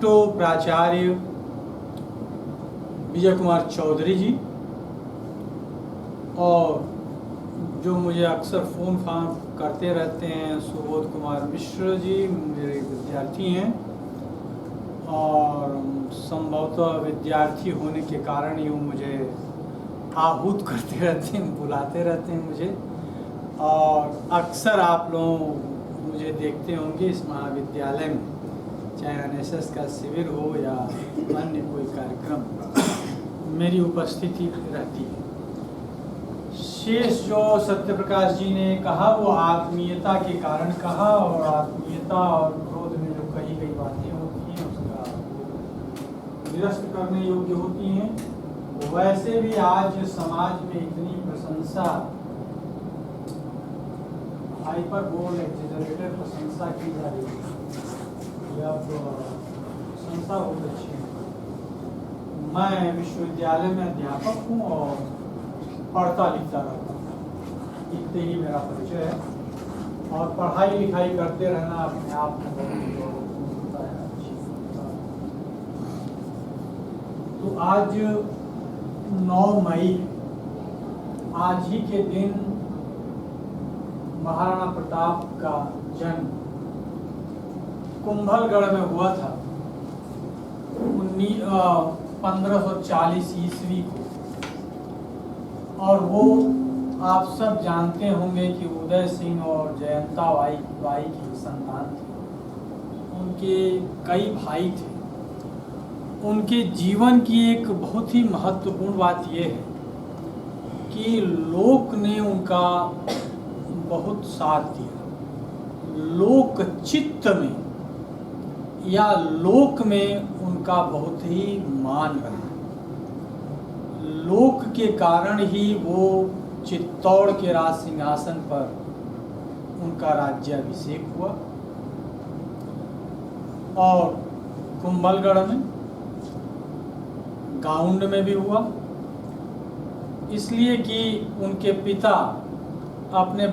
To प्राचार्य विजय कुमार चौधरी जी, और जो मुझे अक्सर फ़ोन फान करते रहते हैं सुबोध कुमार मिश्र जी, मेरे विद्यार्थी हैं और संभवतः विद्यार्थी होने के कारण ही वो मुझे आहूत करते रहते हैं, बुलाते रहते हैं मुझे। और अक्सर आप लोग मुझे देखते होंगे इस महाविद्यालय में, चाहे एनएसएस का शिविर हो या अन्य कोई कार्यक्रम, मेरी उपस्थिति रहती है। शेष जो सत्यप्रकाश जी ने कहा वो आत्मीयता के कारण कहा, और आत्मीयता और क्रोध में जो कही गई बातें होती हैं उसका निरस्त करने योग्य होती हैं। वैसे भी आज समाज में इतनी प्रशंसा, हाइपरबोल एक्जेजरेटेड प्रशंसा की जा रही है, यह प्रशंसा बहुत अच्छी है। मैं विश्वविद्यालय में अध्यापक हूँ और पढ़ता लिखता रहता हूँ, इतने ही मेरा परिचय है। और पढ़ाई लिखाई करते रहना अपने आप में बहुत होता है, अच्छी होता है। तो आज 9 मई, आज ही के दिन महाराणा प्रताप का जन्म कुंभलगढ़ में हुआ था 1540 ईस्वी को। और वो आप सब जानते होंगे कि उदय सिंह और जयंता बाई की संतान थी। उनके कई भाई थे। उनके जीवन की एक बहुत ही महत्वपूर्ण बात यह है कि लोक ने उनका बहुत साथ दिया। लोक चित्त में या लोक में उनका बहुत ही मान रहा। लोक के कारण ही वो चित्तौड़ के राज सिंहासन पर उनका राज्याभिषेक हुआ, और कुंभलगढ़ में, गाउंड में भी हुआ। इसलिए कि उनके पिता अपने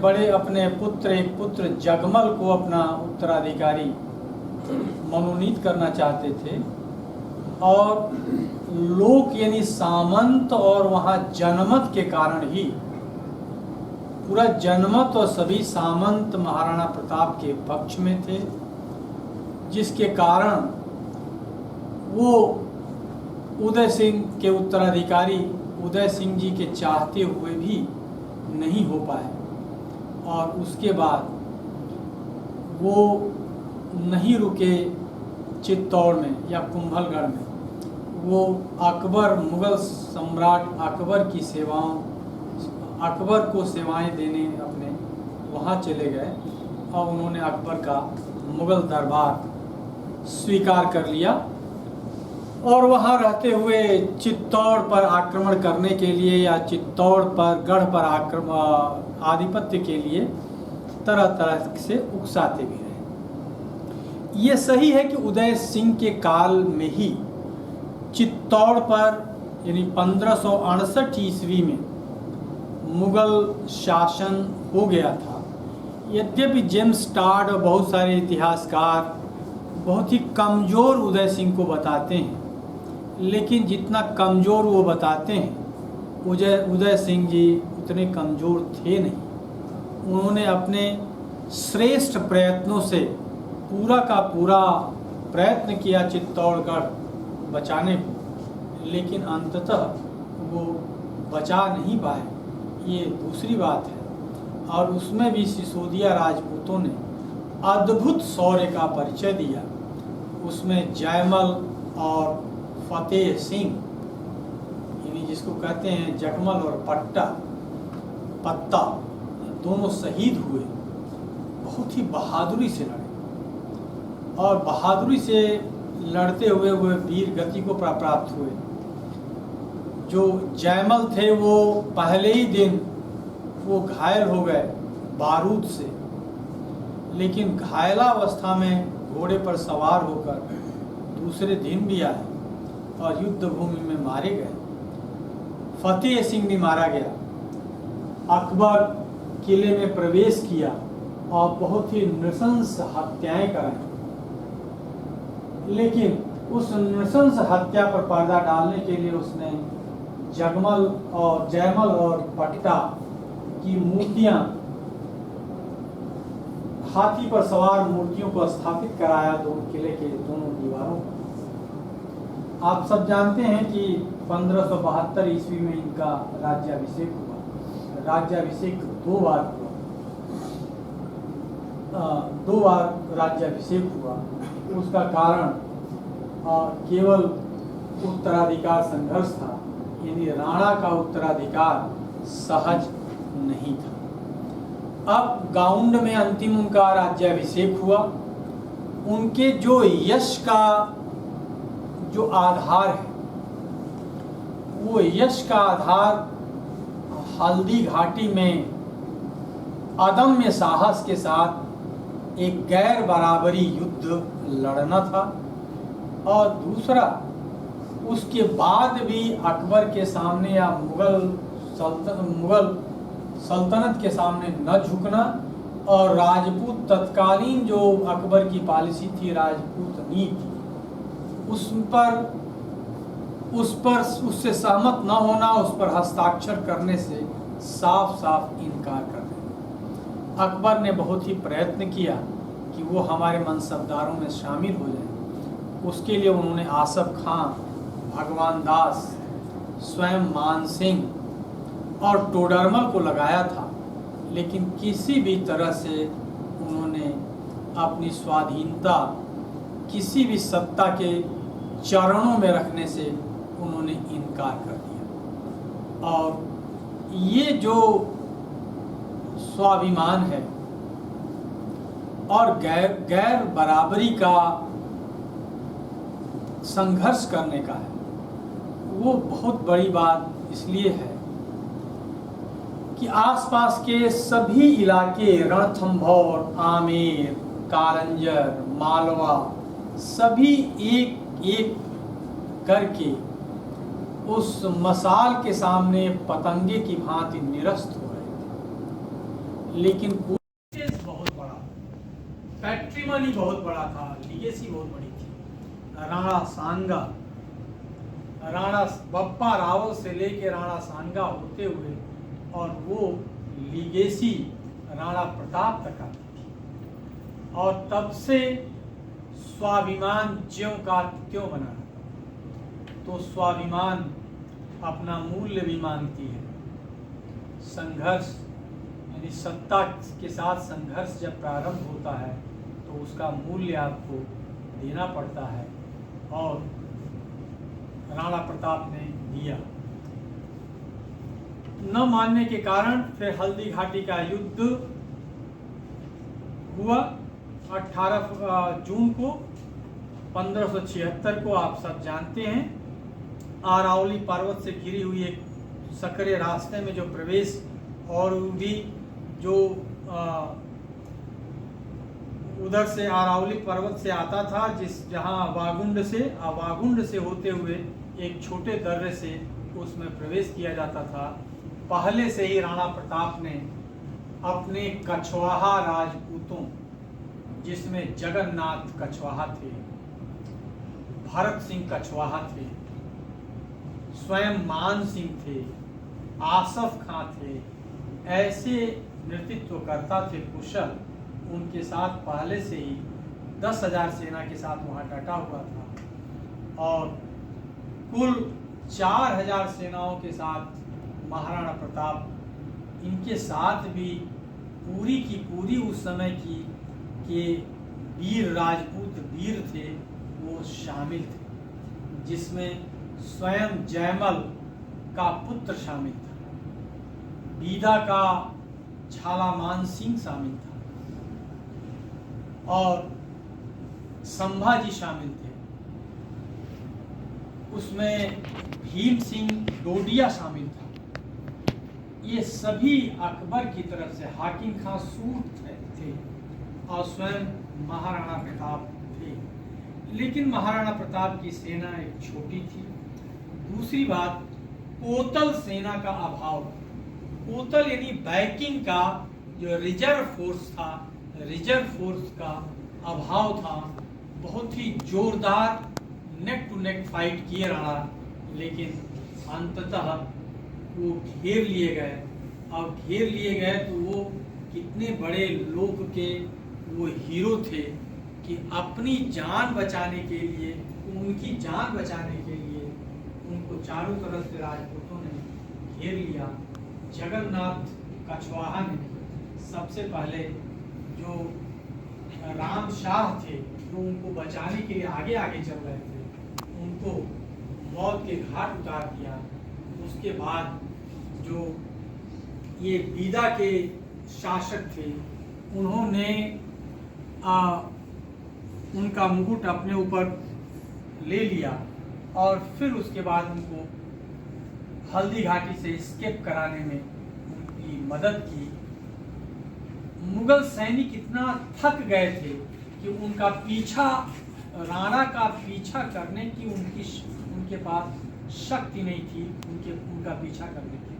एक पुत्र जगमल को अपना उत्तराधिकारी मनोनीत करना चाहते थे, और लोक यानी सामंत और वहाँ जनमत के कारण ही पूरा जनमत और सभी सामंत महाराणा प्रताप के पक्ष में थे, जिसके कारण वो उदय सिंह के उत्तराधिकारी उदय सिंह जी के चाहते हुए भी नहीं हो पाए। और उसके बाद वो नहीं रुके चित्तौड़ में या कुंभलगढ़ में। वो अकबर, मुगल सम्राट अकबर की सेवाओं, अकबर को सेवाएं देने अपने वहाँ चले गए, और उन्होंने अकबर का मुगल दरबार स्वीकार कर लिया। और वहाँ रहते हुए चित्तौड़ पर आक्रमण करने के लिए या चित्तौड़ पर गढ़ पर आधिपत्य के लिए तरह तरह से उकसाते भी रहे। ये सही है कि उदय सिंह के काल में ही चित्तौड़ पर यानी 1568 ईस्वी में मुगल शासन हो गया था। यद्यपि जेम्स टाड और बहुत सारे इतिहासकार बहुत ही कमज़ोर उदय सिंह को बताते हैं, लेकिन जितना कमज़ोर वो बताते हैं उदय सिंह जी उतने कमज़ोर थे नहीं। उन्होंने अपने श्रेष्ठ प्रयत्नों से पूरा का पूरा प्रयत्न किया चित्तौड़गढ़ बचाने को, लेकिन अंततः वो बचा नहीं पाए, ये दूसरी बात है। और उसमें भी सिसोदिया राजपूतों ने अद्भुत शौर्य का परिचय दिया। उसमें जयमल और फतेह सिंह, यानी जिसको कहते हैं जगमल और पत्ता, दोनों शहीद हुए। बहुत ही बहादुरी से लड़े, और बहादुरी से लड़ते हुए वे वीर गति को प्राप्त हुए। जो जयमल थे वो पहले ही दिन वो घायल हो गए बारूद से, लेकिन घायलावस्था में घोड़े पर सवार होकर दूसरे दिन भी आए और युद्ध भूमि में मारे गए। फतेह सिंह भी मारा गया। अकबर किले में प्रवेश किया और बहुत ही नृशंस हत्याएं कराई, लेकिन उस नृशंस हत्या पर पर्दा डालने के लिए उसने जगमल और जयमल और पट्टा की मूर्तियां, हाथी पर सवार मूर्तियों को स्थापित कराया किले के दोनों दीवारों पर। आप सब जानते हैं कि 1572 ईस्वी में इनका राज्याभिषेक हुआ। राज्याभिषेक दो बार राज्याभिषेक हुआ। उसका कारण केवल उत्तराधिकार संघर्ष था, यानी राणा का उत्तराधिकार सहज नहीं था। अब गाउंड में अंतिम उनका राज्याभिषेक हुआ। उनके जो यश का जो आधार है, वो यश का आधार हल्दी घाटी में अदम्य साहस के साथ एक गैर बराबरी युद्ध लड़ना था, और दूसरा उसके बाद भी अकबर के सामने या मुगल सल्तनत के सामने न झुकना, और राजपूत तत्कालीन जो अकबर की पॉलिसी थी, राजपूत नीति, उससे सहमत न होना, उस पर हस्ताक्षर करने से साफ साफ इनकार कर देना। अकबर ने बहुत ही प्रयत्न किया कि वो हमारे मनसबदारों में शामिल हो जाए। उसके लिए उन्होंने आसफ खां, भगवान दास, स्वयं मान सिंह और टोडरमल को लगाया था, लेकिन किसी भी तरह से उन्होंने अपनी स्वाधीनता किसी भी सत्ता के चरणों में रखने से उन्होंने इनकार कर दिया। और ये जो स्वाभिमान है और गैर बराबरी का संघर्ष करने का है, वो बहुत बड़ी बात इसलिए है कि आसपास के सभी इलाके, रणथंभौर, आमेर, कारंजर, मालवा, सभी एक एक करके उस मसाल के सामने पतंगे की भांति निरस्त हो रहे थे। लेकिन बहुत बड़ा, पैट्रिमनी बहुत बड़ा था, लीगेसी बहुत बड़ी थी। राणा सांगा, राणा बप्पा रावल से लेके राणा सांगा होते हुए, और वो लीगेसी राणा प्रताप तक आती थी। और तब से स्वाभिमान ज्यों का त्यों बना रहता। तो स्वाभिमान अपना मूल्य भी मांगती है। संघर्ष यानी सत्ता के साथ संघर्ष जब प्रारंभ होता है तो उसका मूल्य आपको देना पड़ता है, और राणा प्रताप ने दिया। न मानने के कारण फिर हल्दी घाटी का युद्ध हुआ 18 जून को 1576 को। आप सब जानते हैं, आरावली पर्वत से घिरी हुई एक सकरे रास्ते में जो प्रवेश और भी जो उधर से आरावली पर्वत से आता था, जहां वागुंड से होते हुए एक छोटे दर्रे से उसमें प्रवेश किया जाता था। पहले से ही राणा प्रताप ने अपने कछवाहा राजपूतों, जिसमें जगन्नाथ कछवाहा थे, भरत सिंह कछवाहा थे, स्वयं मान सिंह थे, आसफ खां थे, ऐसे नेतृत्वकर्ता थे कुशल, उनके साथ पहले से ही 10,000 सेना के साथ वहां डटा हुआ था, और कुल 4,000 सेनाओं के साथ महाराणा प्रताप इनके साथ भी पूरी की पूरी उस समय की के वीर राजपूत वीर थे वो शामिल थे, जिसमें स्वयं जयमल का पुत्र शामिल था, बीदा का झालामान सिंह शामिल था, और संभाजी शामिल थे। उसमें भीम सिंह डोडिया शामिल था। ये सभी अकबर की तरफ से, हाकिम खां सूट थे, और स्वयं महाराणा प्रताप थे। लेकिन महाराणा प्रताप की सेना एक छोटी थी। दूसरी बात, कोतल सेना का अभाव। कोतल यानी बैकिंग का जो रिजर्व फोर्स था, रिजर्व फोर्स का अभाव था। बहुत ही जोरदार नेक टू नेक फाइट किए राणा, लेकिन अंततः वो घेर लिए गए। और घेर लिए गए तो वो कितने बड़े लोग के वो हीरो थे कि अपनी जान बचाने के लिए, उनकी जान बचाने के लिए उनको चारों तरफ से राजपूतों ने घेर लिया। जगन्नाथ कछवाहा ने सबसे पहले जो राम शाह थे, जो उनको बचाने के लिए आगे आगे चल रहे थे, उनको मौत के घाट उतार दिया। उसके बाद जो ये बीदा के शासक थे, उन्होंने उनका मुकुट अपने ऊपर ले लिया और फिर उसके बाद उनको हल्दी घाटी से एस्केप कराने में उनकी मदद की। मुगल सैनिक इतना थक गए थे कि उनका पीछा, राणा का पीछा करने की उनके पास शक्ति नहीं थी, उनका पीछा करने की।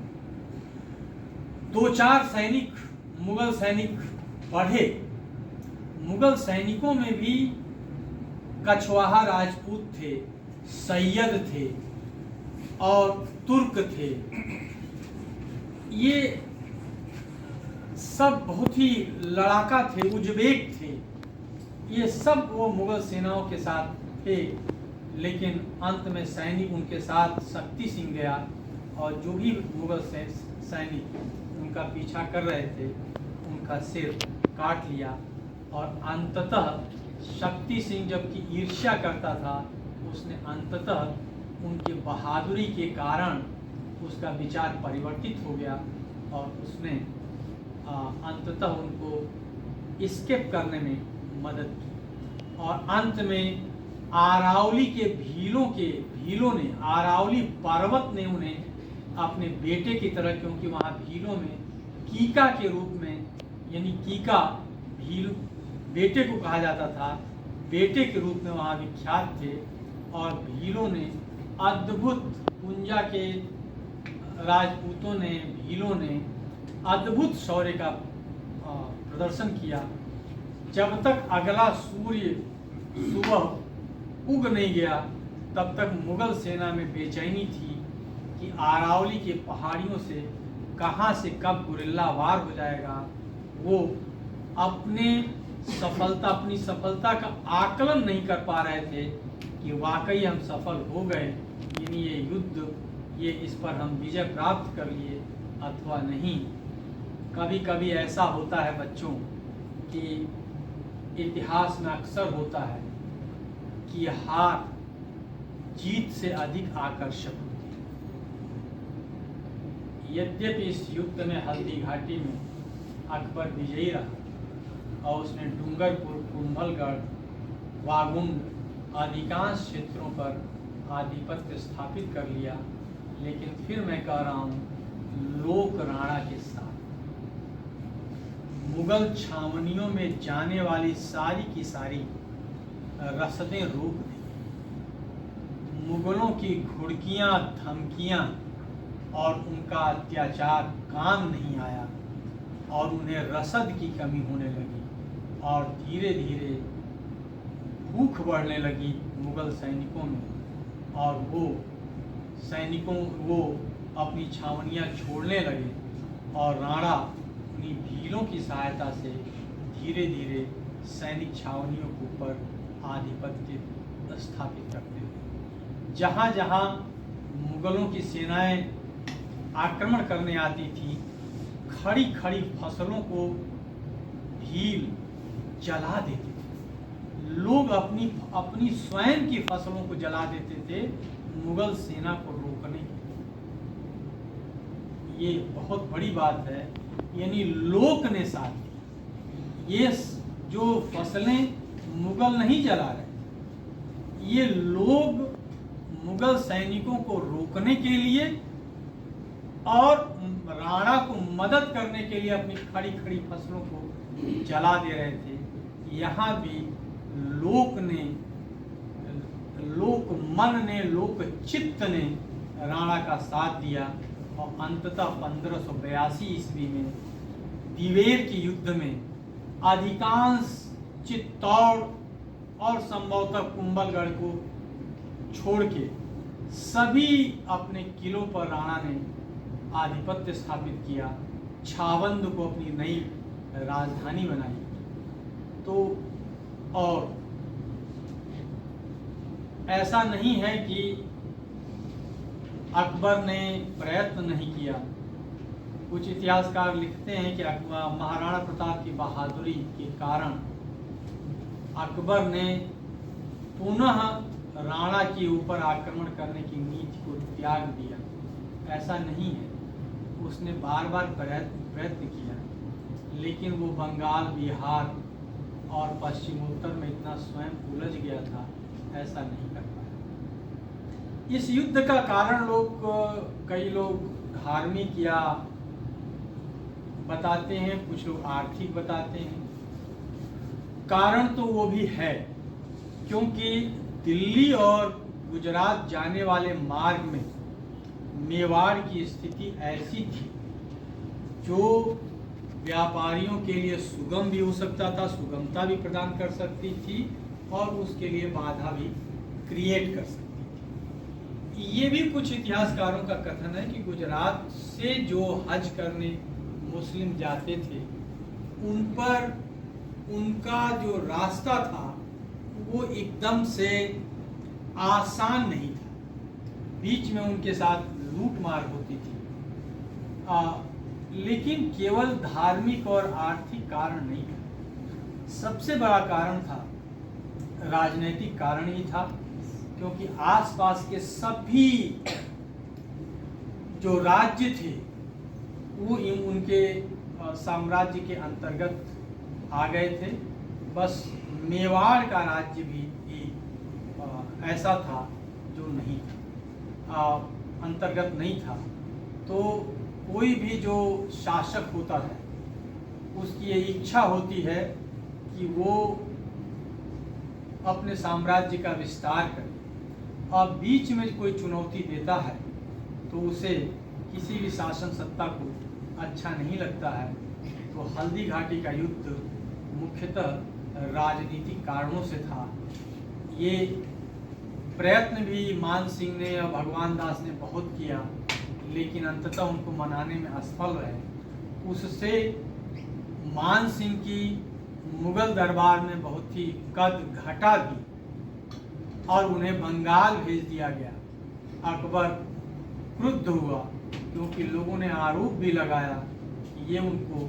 2-4 सैनिक, मुगल सैनिक बढ़े। मुगल सैनिकों में भी कछवाहा राजपूत थे, सैयद थे और तुर्क थे। ये सब बहुत ही लड़ाका थे, उज्बेक थे। ये सब वो मुगल सेनाओं के साथ थे, लेकिन अंत में सैनिक उनके साथ शक्ति सिंह गया और जो भी मुगल सैनिक उनका पीछा कर रहे थे, उनका सिर काट लिया। और अंततः शक्ति सिंह जबकि ईर्ष्या करता था, उसने अंततः उनके बहादुरी के कारण उसका विचार परिवर्तित हो गया और उसने अंततः उनको एस्केप करने में मदद की। और अंत में आरावली के भीलों ने, आरावली पर्वत ने उन्हें अपने बेटे की तरह, क्योंकि वहाँ भीलों में कीका के रूप में, यानी कीका भील बेटे को कहा जाता था, बेटे के रूप में वहाँ विख्यात थे। और भीलों ने अद्भुत, पुंजा के राजपूतों ने, भीलों ने अद्भुत शौर्य का प्रदर्शन किया। जब तक अगला सूर्य सुबह उग नहीं गया, तब तक मुगल सेना में बेचैनी थी कि आरावली के पहाड़ियों से कहाँ से कब गुरिल्ला वार हो जाएगा। वो अपनी सफलता का आकलन नहीं कर पा रहे थे कि वाकई हम सफल हो गए, यानी ये युद्ध, ये इस पर हम विजय प्राप्त कर लिए अथवा नहीं। कभी कभी ऐसा होता है बच्चों कि इतिहास में अक्सर होता है कि हार जीत से अधिक आकर्षक होती है। यद्यपि इस युद्ध में हल्दी घाटी में अकबर विजयी रहा और उसने डूंगरपुर, कुंभलगढ़, वागुंड अधिकांश क्षेत्रों पर आधिपत्य स्थापित कर लिया, लेकिन फिर मैं कह रहा हूँ, लोक राणा के साथ मुगल छावनियों में जाने वाली सारी की सारी रसदें रोक दी। मुगलों की घुड़कियाँ, धमकियाँ और उनका अत्याचार काम नहीं आया और उन्हें रसद की कमी होने लगी और धीरे धीरे भूख बढ़ने लगी मुगल सैनिकों में और वो अपनी छावनियाँ छोड़ने लगे और राणा अपनी भीलों की सहायता से धीरे धीरे सैनिक छावनियों के ऊपर आधिपत्य स्थापित करते हुए जहाँ जहाँ मुगलों की सेनाएं आक्रमण करने आती थी, खड़ी खड़ी फसलों को भील जला देते थे। लोग अपनी स्वयं की फसलों को जला देते थे मुगल सेना को रोकने के लिए। ये बहुत बड़ी बात है, यानी लोक ने साथ दी। ये जो फसलें मुगल नहीं जला रहे, ये लोग मुगल सैनिकों को रोकने के लिए और राणा को मदद करने के लिए अपनी खड़ी खड़ी फसलों को जला दे रहे थे। यहाँ भी लोक मन ने, लोक चित्त ने राणा का साथ दिया और अंततः 1582 ईस्वी में दिवेर के युद्ध में अधिकांश चित्तौड़ और संभवतः कुंभलगढ़ को छोड़ के सभी अपने किलों पर राणा ने आधिपत्य स्थापित किया, छावंद को अपनी नई राजधानी बनाई। तो और ऐसा नहीं है कि अकबर ने प्रयत्न नहीं किया। कुछ इतिहासकार लिखते हैं कि महाराणा प्रताप की बहादुरी के कारण अकबर ने पुनः राणा के ऊपर आक्रमण करने की नीति को त्याग दिया। ऐसा नहीं है, उसने बार बार प्रयत्न किया, लेकिन वो बंगाल, बिहार और पश्चिमोत्तर में इतना स्वयं उलझ गया था, ऐसा नहीं कर पाया। इस युद्ध का कारण कई लोग धार्मिक या बताते हैं, कुछ लोग आर्थिक बताते हैं। कारण तो वो भी है, क्योंकि दिल्ली और गुजरात जाने वाले मार्ग में मेवाड़ की स्थिति ऐसी थी जो व्यापारियों के लिए सुगम भी हो सकता था, सुगमता भी प्रदान कर सकती थी और उसके लिए बाधा भी क्रिएट कर सकती थी। ये भी कुछ इतिहासकारों का कथन है कि गुजरात से जो हज करने मुस्लिम जाते थे, उन पर उनका जो रास्ता था वो एकदम से आसान नहीं था, बीच में उनके साथ लूट मार होती थी। लेकिन केवल धार्मिक और आर्थिक कारण नहीं था, सबसे बड़ा कारण था राजनीतिक कारण ही था, क्योंकि आसपास के सभी जो राज्य थे वो उनके साम्राज्य के अंतर्गत आ गए थे। बस मेवाड़ का राज्य भी ऐसा था जो नहीं था, अंतर्गत नहीं था। तो कोई भी जो शासक होता है उसकी ये इच्छा होती है कि वो अपने साम्राज्य का विस्तार करे, और बीच में कोई चुनौती देता है तो उसे किसी भी शासन सत्ता को अच्छा नहीं लगता है। तो हल्दी घाटी का युद्ध मुख्यतः राजनीतिक कारणों से था। ये प्रयत्न भी मान सिंह ने और भगवान दास ने बहुत किया, लेकिन अंततः उनको मनाने में असफल रहे। उससे मान सिंह की मुगल दरबार में बहुत ही कद घटा भी और उन्हें बंगाल भेज दिया गया। अकबर क्रुद्ध हुआ, क्योंकि लोगों ने आरोप भी लगाया कि ये उनको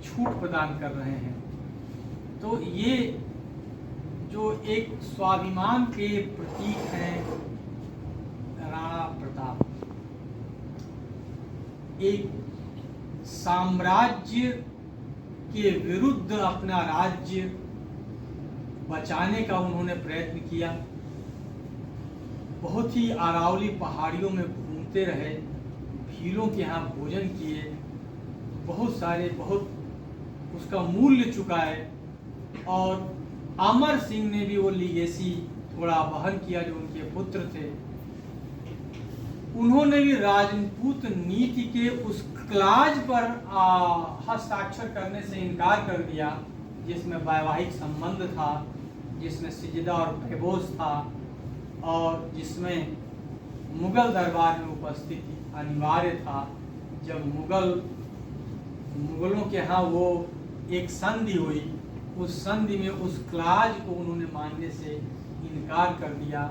छूट प्रदान कर रहे हैं। तो ये जो एक स्वाभिमान के प्रतीक हैं राणा प्रताप, एक साम्राज्य के विरुद्ध अपना राज्य बचाने का उन्होंने प्रयत्न किया। बहुत ही अरावली पहाड़ियों में घूमते रहे, भीलों के यहाँ भोजन किए, बहुत उसका मूल्य चुकाए। और अमर सिंह ने भी वो लीगेसी थोड़ा वहन किया जो उनके पुत्र थे। उन्होंने भी राजपूत नीति के उस क्लाज पर हस्ताक्षर करने से इनकार कर दिया जिसमें वैवाहिक संबंध था, जिसमें सिजदा और पैबोस था, और जिसमें मुगल दरबार में उपस्थिति अनिवार्य था। जब मुगलों के यहाँ वो एक संधि हुई, उस संधि में उस क्लाज को उन्होंने मानने से इनकार कर दिया।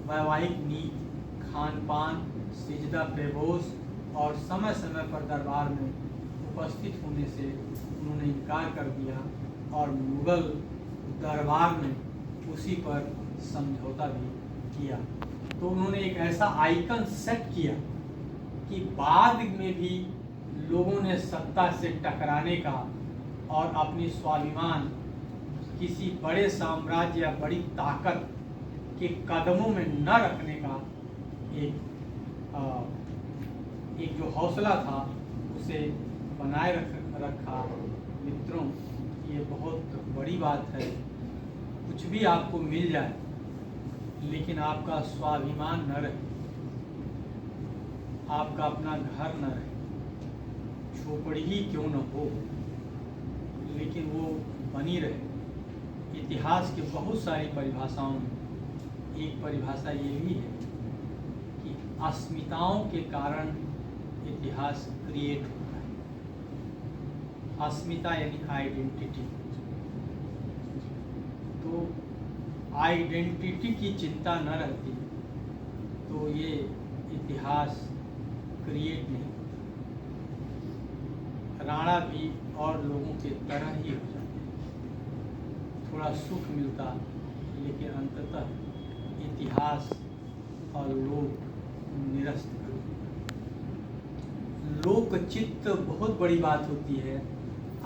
वैवाहिक नीति, खान पान, सिजदा पैबोस और समय समय पर दरबार में उपस्थित होने से उन्होंने इनकार कर दिया, और मुगल दरबार में उसी पर समझौता भी किया। तो उन्होंने एक ऐसा आइकन सेट किया कि बाद में भी लोगों ने सत्ता से टकराने का और अपनी स्वाभिमान किसी बड़े साम्राज्य या बड़ी ताकत के कदमों में न रखने का एक जो हौसला था उसे बनाए रखा। मित्रों, ये बहुत बड़ी बात है। कुछ भी आपको मिल जाए लेकिन आपका स्वाभिमान न रहे, आपका अपना घर न रहे, झोपड़ी ही क्यों न हो, लेकिन वो बनी रहे। इतिहास के बहुत सारी परिभाषाओं में एक परिभाषा ये भी है कि अस्मिताओं के कारण इतिहास क्रिएट होता है। अस्मिता यानी आइडेंटिटी। तो आइडेंटिटी की चिंता न रहती तो ये इतिहास क्रिएट नहीं होता। राणा भी और लोगों के तरह ही हो जाते, थोड़ा सुख मिलता, लेकिन अंततः इतिहास और लोक निरस्त कर देता। लोकचित्त बहुत बड़ी बात होती है।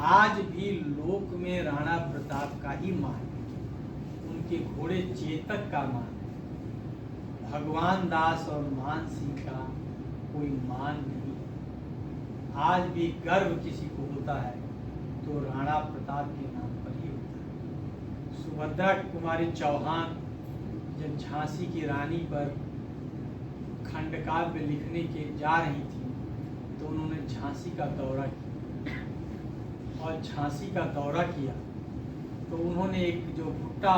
आज भी लोक में राणा प्रताप का ही मान है, उनके घोड़े चेतक का मान है। भगवान दास और मान सिंह का कोई मान नहीं। आज भी गर्व किसी को होता है तो राणा प्रताप के नाम पर ही होता है। सुभद्रा कुमारी चौहान जब झांसी की रानी पर खंडकाव्य लिखने के जा रही थी तो उन्होंने झांसी का दौरा किया, और झांसी का दौरा किया तो उन्होंने एक जो भुट्टा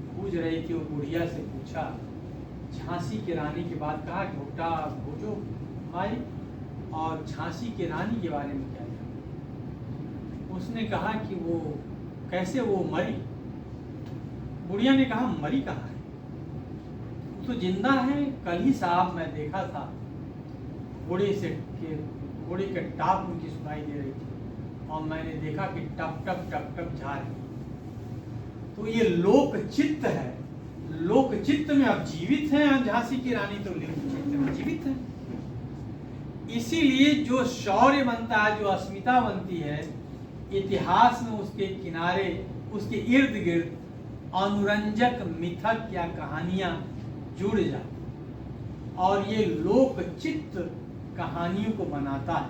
भूज रही थी वो बुढ़िया से पूछा, झांसी की रानी के बाद कहा कि भुट्टा भूजो माई, और झांसी की रानी के बारे में क्या जानते? उसने कहा कि वो कैसे वो मरी। बुढ़िया ने कहा मरी कहाँ है, वो तो जिंदा है। कल ही साहब मैं देखा था, घोड़े के टाप उनकी सुनाई दे रही थी और मैंने देखा कि टप टप टप टप जा रही। तो ये लोक चित्त है। लोक चित्त में अब जीवित हैं। झांसी की रानी तो लोक चित्त में जीवित है। इसीलिए जो शौर्य बनता है, जो अस्मिता बनती है, इतिहास में उसके किनारे, उसके इर्द गिर्द अनुरंजक मिथक या कहानियां जुड़ जाती, और ये लोक चित्त कहानियों को बनाता है।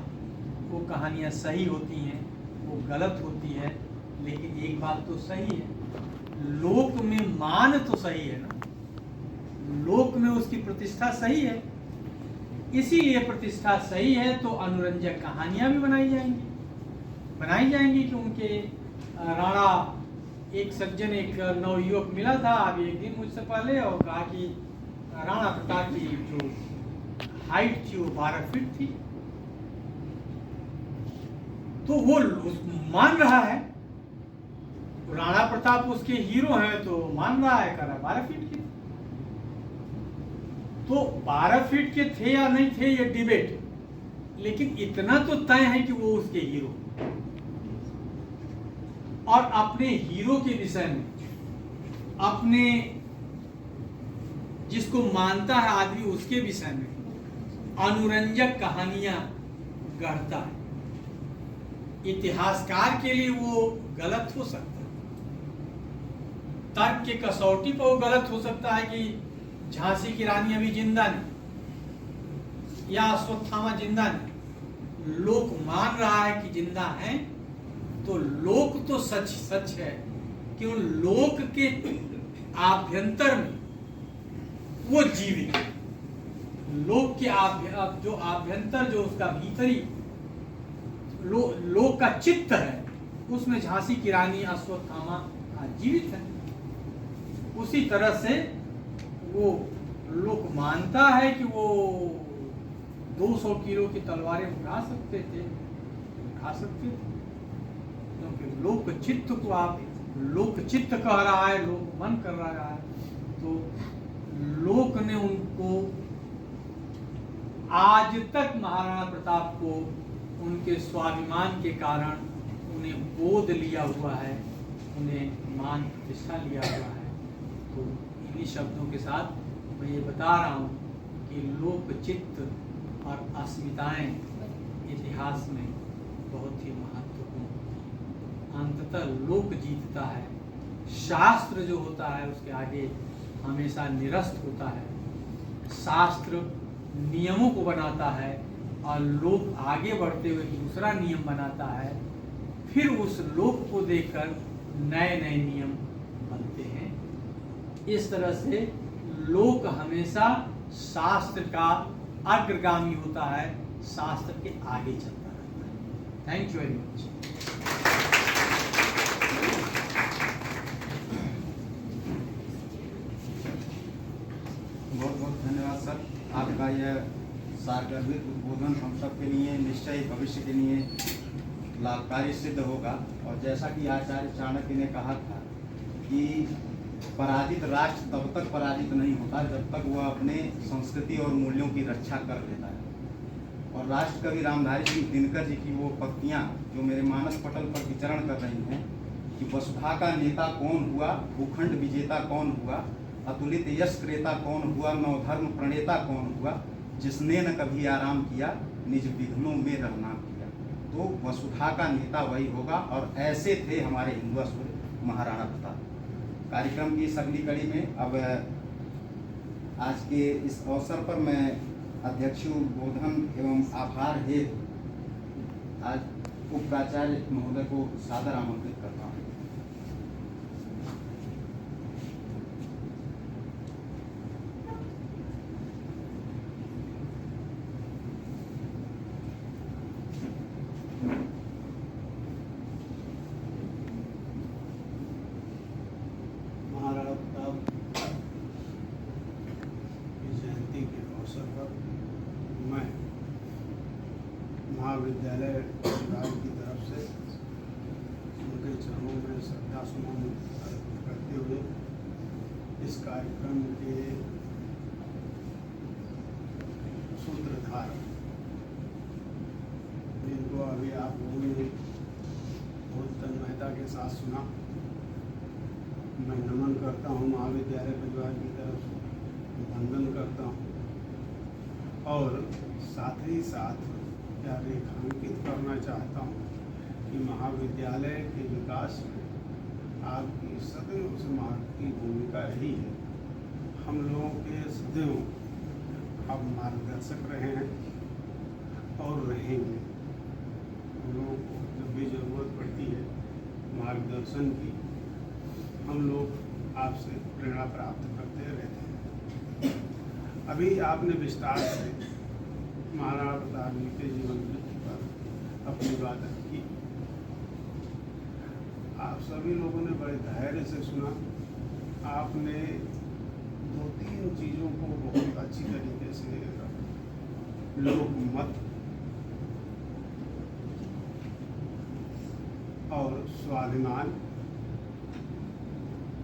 वो कहानियां सही होती हैं, वो गलत होती है, लेकिन एक बात तो सही है, लोक में मान तो सही है ना, लोक में उसकी प्रतिष्ठा सही है। इसीलिए प्रतिष्ठा सही है तो अनुरंजक कहानियां भी बनाई जाएंगी कि उनके राणा, एक सज्जन, एक नवयुवक मिला था अभी एक दिन मुझसे पहले, और कहा कि राणा प्रताप की जो हाइट थी वो 12 फीट थी। तो वो मान रहा है, राणा प्रताप उसके हीरो हैं तो मान रहा है, कर रहा है 12 फीट की। तो 12 फीट के थे या नहीं थे ये डिबेट, लेकिन इतना तो तय है कि वो उसके हीरो। और अपने हीरो के विषय में, अपने जिसको मानता है आदमी, उसके विषय में अनुरंजक कहानियां गढ़ता है। इतिहासकार के लिए वो गलत हो सकता है, तर्क के कसौटी पर वो गलत हो सकता है कि झांसी की रानी अभी जिंदा नहीं या अश्वत्थामा जिंदा नहीं। लोक मान रहा है कि जिंदा है, तो लोक तो सच है कि उन लोक के आभ्यंतर में वो जीवित है। लोक के जो आभ्यंतर, जो उसका भीतरी लोक का चित्त है, उसमें झांसी की रानी, अश्वत्थामा जीवित है। उसी तरह से वो लोग मानता है कि वो 200 किलो की तलवारें उठा सकते थे, क्योंकि लोक चित्त को आप लोक चित्त कह रहा है, लोक मन कर रहा है, तो लोक ने उनको आज तक महाराणा प्रताप को उनके स्वाभिमान के कारण उन्हें गोद लिया हुआ है, उन्हें मान प्रतिष्ठा लिया हुआ है। तो इन्हीं शब्दों के साथ मैं ये बता रहा हूँ कि लोक चित्त और अस्मिताएं इतिहास में बहुत ही महत्वपूर्ण होती हैं। अंततः लोक जीतता है, शास्त्र जो होता है उसके आगे हमेशा निरस्त होता है। शास्त्र नियमों को बनाता है और लोग आगे बढ़ते हुए दूसरा नियम बनाता है, फिर उस लोक को देखकर नए नए नियम बनते हैं। इस तरह से लोक हमेशा शास्त्र का अग्रगामी होता है, शास्त्र के आगे चलता रहता है। Thank you very much. धन्यवाद सर। आपका यह सारगर्भित उद्बोधन हम सब के लिए निश्चय भविष्य के लिए लाभकारी सिद्ध होगा। और जैसा कि आचार्य चाणक्य ने कहा था कि पराजित राष्ट्र तब तक पराजित नहीं होता जब तक वह अपने संस्कृति और मूल्यों की रक्षा कर लेता है। और राष्ट्र कवि रामधारी सिंह दिनकर जी की वो पंक्तियाँ जो मेरे मानस पटल पर विचरण कर रही हैं कि वसुधा का नेता कौन हुआ, भूखंड विजेता कौन हुआ, अतुलित यश क्रेता कौन हुआ, नवधर्म प्रणेता कौन हुआ, जिसने न कभी आराम किया, निज विघ्नों में रहना किया। तो वसुधा का नेता वही होगा और ऐसे थे हमारे हिंदुस्तान महाराणा प्रताप। कार्यक्रम की इस अगली कड़ी में अब आज के इस अवसर पर मैं अध्यक्ष उद्बोधन एवं आभार हेतु आज उप प्राचार्य महोदय को सादर आमंत्रित करता हूँ। महाराणा प्रताप की जयंती के अवसर पर मैं महाविद्यालय विभाग की तरफ से उनके चरणों में श्रद्धा सुमन अर्पित करते हुए इस कार्यक्रम के सूत्रधार जिनको अभी आप लोगों ने बहुत तन्मयता के साथ सुना, मैं नमन करता हूँ, महाविद्यालय परिवार की तरफ से वंदन करता हूँ और साथ ही साथ क्या रेखांकित करना चाहता हूँ कि महाविद्यालय के विकास में आपकी सदैव समाज की भूमिका रही है। हम लोगों के सदैव आप मार्गदर्शक रहे हैं और रहेंगे। हम लोगों को जब भी ज़रूरत पड़ती है मार्गदर्शन की, हम लोग आपसे प्रेरणा प्राप्त करते रहते हैं। अभी आपने विस्तार से महाराणा प्रताप जी के जीवन पर अपनी बात रखी। आप सभी लोगों ने बड़े धैर्य से सुना। आपने 2-3 चीज़ों को बहुत अच्छी तरीके से लोकमत और स्वाभिमान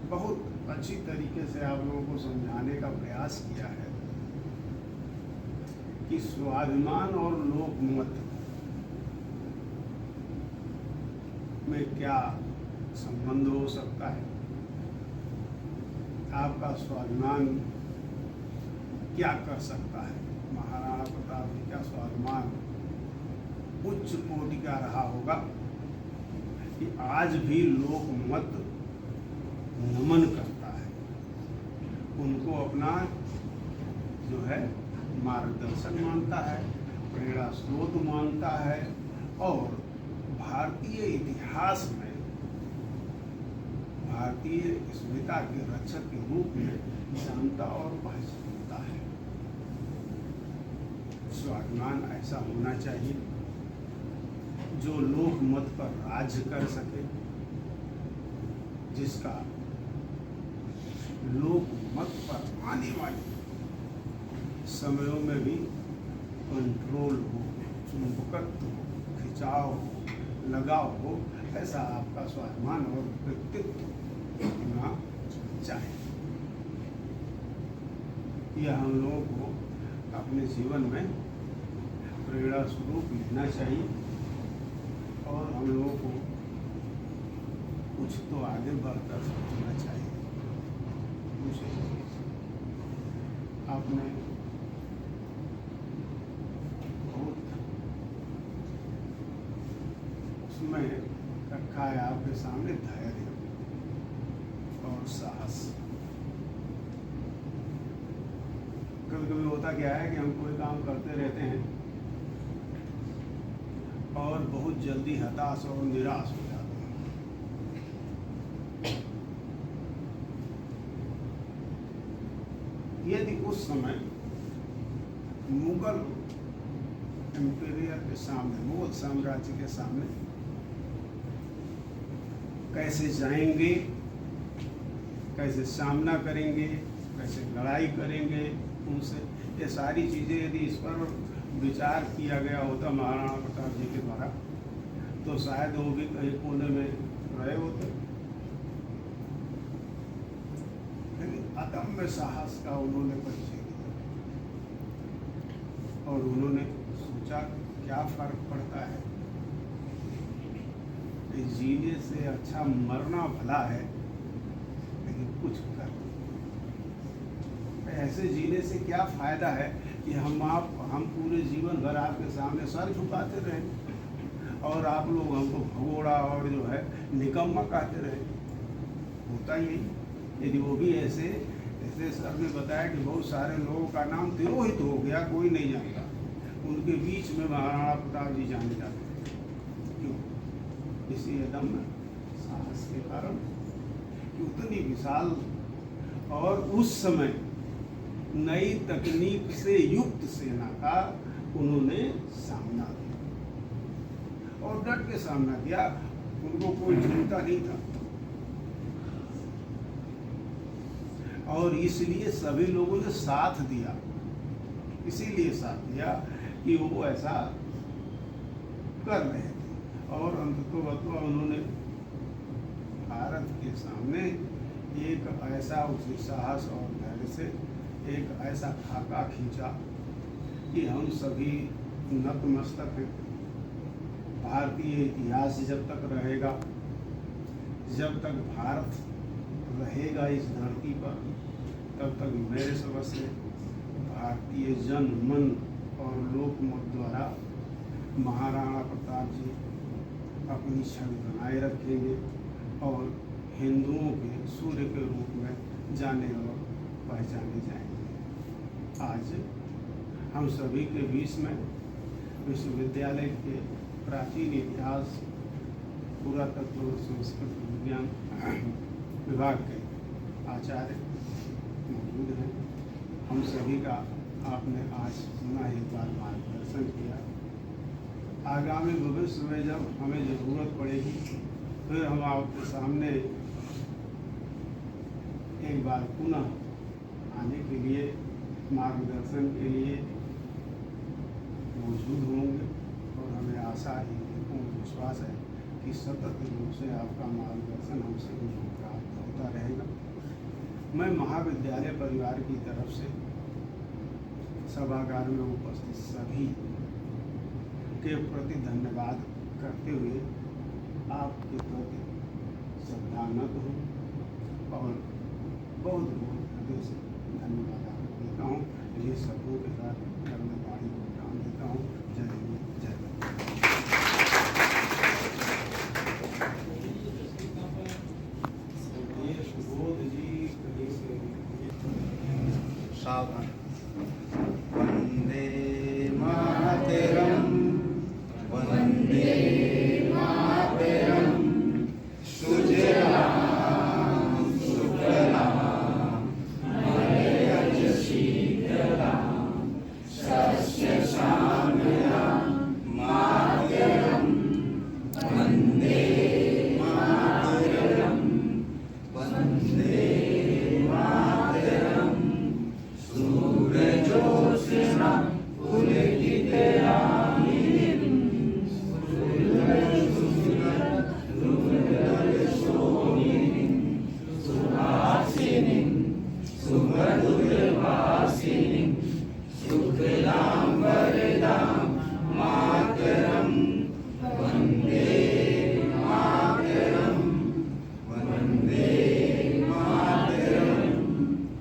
बहुत अच्छी तरीके से आप लोगों को समझाने का प्रयास किया है कि स्वाभिमान और लोकमत में क्या संबंध हो सकता है। आपका स्वाभिमान क्या कर सकता है। महाराणा प्रताप जी का स्वाभिमान उच्च कोटि का रहा होगा कि आज भी लोकमत नमन करता है, उनको अपना जो है मार्गदर्शन मानता है, प्रेरणा स्रोत मानता है और भारतीय इतिहास में भारतीय अस्मिता के रक्षक के रूप में जानता और पहचानता है। स्वाभिमान ऐसा होना चाहिए जो लोकमत पर राज्य कर सके, जिसका लोकमत पर आने वाले समयों में भी कंट्रोल हो, चुंबकत्व हो, खिंचाव हो, लगाव हो, ऐसा आपका स्वाभिमान और व्यक्तित्व होना चाहिए। यह हम लोगों को अपने जीवन में प्रेरणा स्वरूप लेना चाहिए और हम लोगों को कुछ तो आगे बढ़कर सोचना चाहिए। आपने बहुत उसमें रखा है आपके सामने धैर्य और साहस। कभी कभी होता क्या है कि हम कोई काम करते रहते हैं और बहुत जल्दी हताश और निराश हो जाते हैं। यदि उस समय मुगल एम्पायर के सामने, मुगल साम्राज्य के सामने कैसे जाएंगे, कैसे सामना करेंगे, कैसे लड़ाई करेंगे, उनसे ये सारी चीज़ें यदि इस पर विचार किया गया होता महाराणा प्रताप जी के द्वारा तो शायद वो भी कहीं कोने में रहे होते। लेकिन अदम्य साहस का उन्होंने परिचय दिया और उन्होंने सोचा क्या फर्क पड़ता है, जीने से अच्छा मरना भला है, लेकिन कुछ कर ऐसे जीने से क्या फायदा है कि हम पूरे जीवन भर आपके सामने सर झुकाते रहें और आप लोग हमको भगोड़ा और जो है निकम्मा कहते रहे। होता ही नहीं। यदि वो भी ऐसे सर ने बताया कि बहुत सारे लोगों का नाम तिरोहित हो गया, कोई नहीं जानता, उनके बीच में महाराणा प्रताप जी जाने जाते थे। क्यों? इसी अदम्य साहस के कारण कि उतनी विशाल और उस समय नई तकनीक से युक्त सेना का उन्होंने सामना किया और डट के सामना किया। उनको कोई चिंता नहीं था और इसलिए सभी लोगों ने साथ दिया। इसीलिए साथ दिया कि वो ऐसा कर रहे थे और अंततोगत्वा उन्होंने भारत के सामने एक ऐसा उसी साहस और धैर्य से एक ऐसा खाका खींचा कि हम सभी नतमस्तक हैं। भारतीय इतिहास जब तक रहेगा, जब तक भारत रहेगा इस धरती पर, तब तक मेरे समझ से भारतीय जन मन और लोकमत द्वारा महाराणा प्रताप जी अपनी छवि बनाए रखेंगे और हिंदुओं के सूर्य के रूप में जाने और पहचाने जाएंगे। आज हम सभी के बीच में विश्वविद्यालय के प्राचीन इतिहास, पुरातत्व और संस्कृत विज्ञान विभाग के आचार्य मौजूद हैं। हम सभी का आपने आज पुनः एक बार मार्गदर्शन किया। आगामी भविष्य में जब हमें ज़रूरत पड़ेगी फिर हम आपके सामने एक बार पुनः आने के लिए, मार्गदर्शन के लिए मौजूद होंगे और हमें आशा है, पूर्ण विश्वास है कि सतत रूप से आपका मार्गदर्शन हमसे प्राप्त होता रहेगा। मैं महाविद्यालय परिवार की तरफ से सभागार में उपस्थित सभी के प्रति धन्यवाद करते हुए आपके प्रति श्रद्धानत हूँ और बहुत बहुत हृदय से धन्यवाद देता हूँ। ये सबों के साथ अपने वाणी को विराम देता हूँ। जय हिंद, जय भारत। सुबोध जी कहीं से सावधान। वंदे मातरम, वंदे मातरम, सुजलाम सुफलाम मलयज शीतलाम सस्य श्यामलाम मातरम, वंदे मातरम, वंदे मातरम, सूरजोत्स्ना पुलकितयामिनीं सुरसुरसुरसोनिनीं सुहासिनीं सुमधुरवासिनीं शुक्लां वरदां मातरं, वन्दे मातरं, वन्दे मातरं।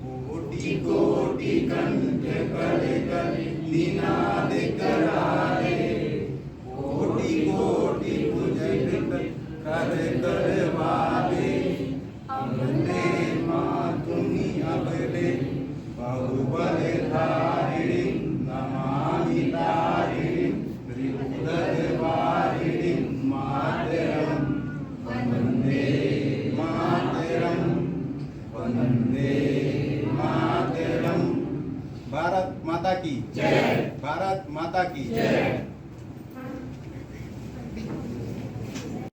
कोटि कोटि कंठ कर कर निनाद करारे, कोटि कोटि भुजग कर कर वाले, अबले माँ तुम्ही अबले बहुबल धारिणी नमामि तारिणी त्रिपुर वारिणी मातरं, वन्दे मातरं, वन्दे मातरं। भारत माता की जय। भारत माता की जय।